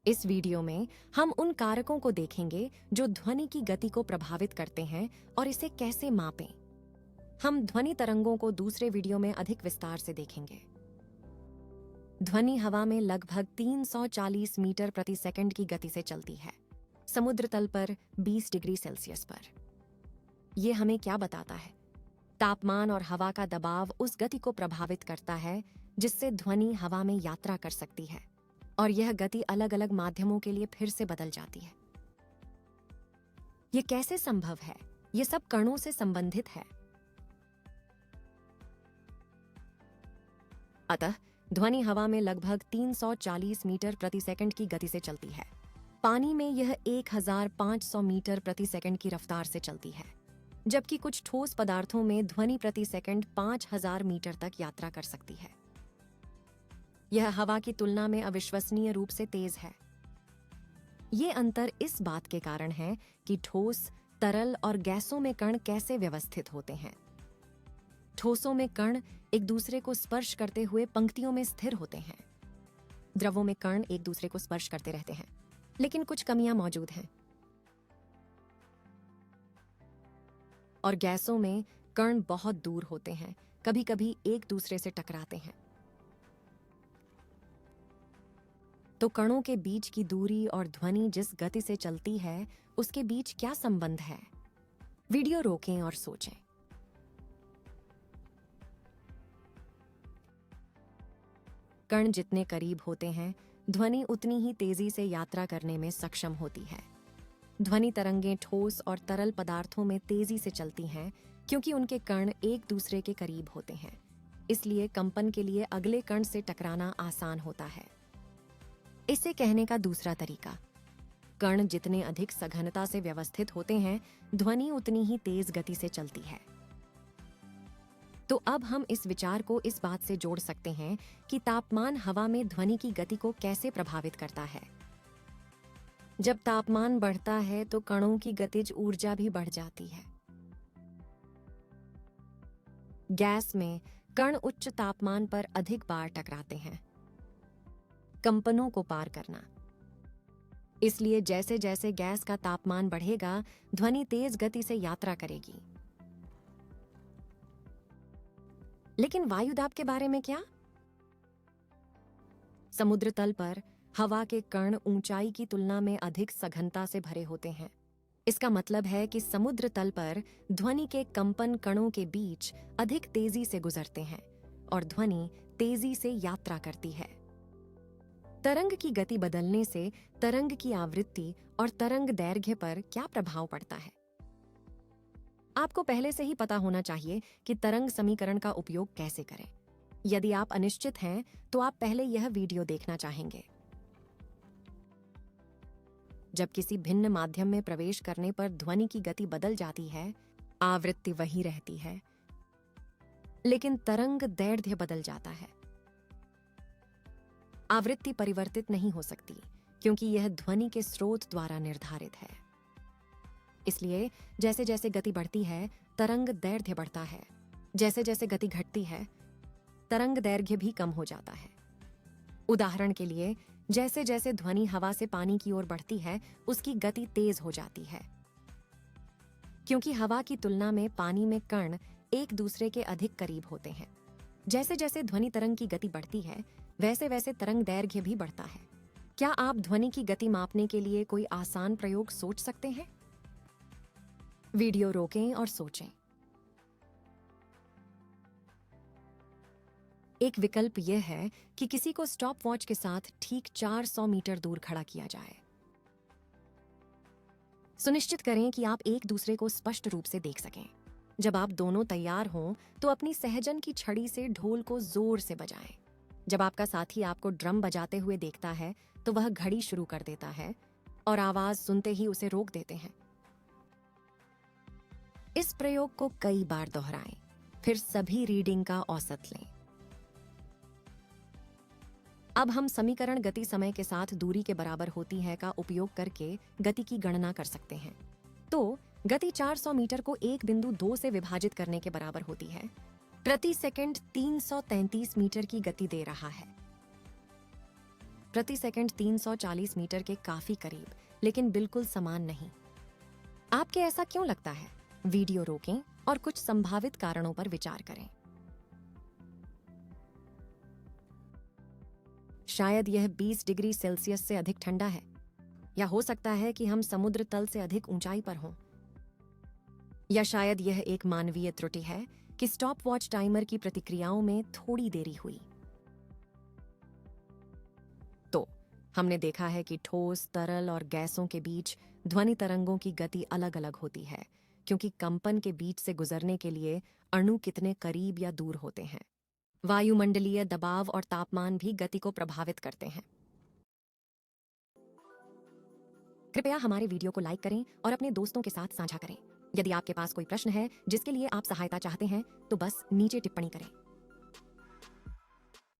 इस वीडियो में हम उन कारकों को देखेंगे जो ध्वनि की गति को प्रभावित करते हैं और इसे कैसे मापें। हम ध्वनि तरंगों को दूसरे वीडियो में अधिक विस्तार से देखेंगे। ध्वनि हवा में लगभग 340 मीटर प्रति सेकंड की गति से चलती है, समुद्र तल पर 20 डिग्री सेल्सियस पर। यह हमें क्या बताता है? तापमान और हवा का दबाव उस गति को प्रभावित करता है जिससे ध्वनि हवा में यात्रा कर सकती है, और यह गति अलग अलग माध्यमों के लिए फिर से बदल जाती है। यह कैसे संभव है? यह सब कणों से संबंधित है। अतः ध्वनि हवा में लगभग 340 मीटर प्रति सेकंड की गति से चलती है। पानी में यह 1500 मीटर प्रति सेकंड की रफ्तार से चलती है, जबकि कुछ ठोस पदार्थों में ध्वनि प्रति सेकंड 5000 मीटर तक यात्रा कर सकती है। यह हवा की तुलना में अविश्वसनीय रूप से तेज है। ये अंतर इस बात के कारण है कि ठोस, तरल और गैसों में कण कैसे व्यवस्थित होते हैं। ठोसों में कण एक दूसरे को स्पर्श करते हुए पंक्तियों में स्थिर होते हैं। द्रवों में कण एक दूसरे को स्पर्श करते रहते हैं, लेकिन कुछ कमियां मौजूद हैं। और गैसों में कण बहुत दूर होते हैं, कभी-कभी एक दूसरे से टकराते हैं। तो कणों के बीच की दूरी और ध्वनि जिस गति से चलती है, उसके बीच क्या संबंध है? वीडियो रोकें और सोचें। कण जितने करीब होते हैं, ध्वनि उतनी ही तेजी से यात्रा करने में सक्षम होती है। ध्वनि तरंगें ठोस और तरल पदार्थों में तेजी से चलती हैं क्योंकि उनके कण एक दूसरे के करीब होते हैं। इसलिए कंपन के लिए अगले कण से टकराना आसान होता है। इसे कहने का दूसरा तरीका, कण जितने अधिक सघनता से व्यवस्थित होते हैं, ध्वनि उतनी ही तेज गति से चलती है। तो अब हम इस विचार को इस बात से जोड़ सकते हैं कि तापमान हवा में ध्वनि की गति को कैसे प्रभावित करता है। जब तापमान बढ़ता है तो कणों की गतिज ऊर्जा भी बढ़ जाती है। गैस में कण उच्च तापमान पर अधिक बार टकराते हैं। कंपनों को पार करना। इसलिए जैसे जैसे गैस का तापमान बढ़ेगा, ध्वनि तेज गति से यात्रा करेगी। लेकिन वायुदाब के बारे में क्या? समुद्र तल पर हवा के कण ऊंचाई की तुलना में अधिक सघनता से भरे होते हैं। इसका मतलब है कि समुद्र तल पर ध्वनि के कंपन कणों के बीच अधिक तेजी से गुजरते हैं और ध्वनि तेजी से यात्रा करती है। तरंग की गति बदलने से तरंग की आवृत्ति और तरंग दैर्घ्य पर क्या प्रभाव पड़ता है? आपको पहले से ही पता होना चाहिए कि तरंग समीकरण का उपयोग कैसे करें। यदि आप अनिश्चित हैं, तो आप पहले यह वीडियो देखना चाहेंगे। जब किसी भिन्न माध्यम में प्रवेश करने पर ध्वनि की गति बदल जाती है, आवृत्ति वही रहती है, लेकिन तरंग दैर्घ्य बदल जाता है। आवृत्ति परिवर्तित नहीं हो सकती क्योंकि यह ध्वनि के स्रोत द्वारा निर्धारित है। इसलिए जैसे जैसे गति बढ़ती है, तरंग दैर्घ्य बढ़ता है। जैसे जैसे गति घटती है, तरंग दैर्घ्य भी कम हो जाता है। उदाहरण के लिए, जैसे जैसे ध्वनि हवा से पानी की ओर बढ़ती है, उसकी गति तेज हो जाती है। क्योंकि हवा की तुलना में पानी में कण एक दूसरे के अधिक करीब होते हैं। जैसे जैसे ध्वनि तरंग की गति बढ़ती है, वैसे वैसे तरंग दैर्घ्य भी बढ़ता है। क्या आप ध्वनि की गति मापने के लिए कोई आसान प्रयोग सोच सकते हैं? वीडियो रोकें और सोचें। एक विकल्प यह है कि किसी को स्टॉप वॉच के साथ ठीक 400 मीटर दूर खड़ा किया जाए। सुनिश्चित करें कि आप एक दूसरे को स्पष्ट रूप से देख सकें। जब आप दोनों तैयार हों, तो अपनी सहजन की छड़ी से ढोल को जोर से बजाएं। जब आपका साथी आपको ड्रम बजाते हुए देखता है, तो वह घड़ी शुरू कर देता है और आवाज सुनते ही उसे रोक देते हैं। इस प्रयोग को कई बार दोहराएं, फिर सभी रीडिंग का औसत लें। अब हम समीकरण गति समय के साथ दूरी के बराबर होती है का उपयोग करके गति की गणना कर सकते हैं। तो गति 400 मीटर को एक बिंदु 2 से विभाजित करने के बराबर होती है। प्रति सेकंड 333 मीटर की गति दे रहा है। प्रति सेकंड 340 मीटर के काफी करीब, लेकिन बिल्कुल समान नहीं। आपके ऐसा क्यों लगता है? वीडियो रोकें और कुछ संभावित कारणों पर विचार करें। शायद यह 20 डिग्री सेल्सियस से अधिक ठंडा है, या हो सकता है कि हम समुद्र तल से अधिक ऊंचाई पर हों, या शायद यह एक मानवीय त्रुटि है कि स्टॉपवॉच टाइमर की प्रतिक्रियाओं में थोड़ी देरी हुई। तो हमने देखा है कि ठोस, तरल और गैसों के बीच ध्वनि तरंगों की गति अलग अलग होती है, क्योंकि कंपन के बीच से गुजरने के लिए अणु कितने करीब या दूर होते हैं। वायुमंडलीय दबाव और तापमान भी गति को प्रभावित करते हैं। कृपया हमारे वीडियो को लाइक करें और अपने दोस्तों के साथ साझा करें। यदि आपके पास कोई प्रश्न है जिसके लिए आप सहायता चाहते हैं, तो बस नीचे टिप्पणी करें।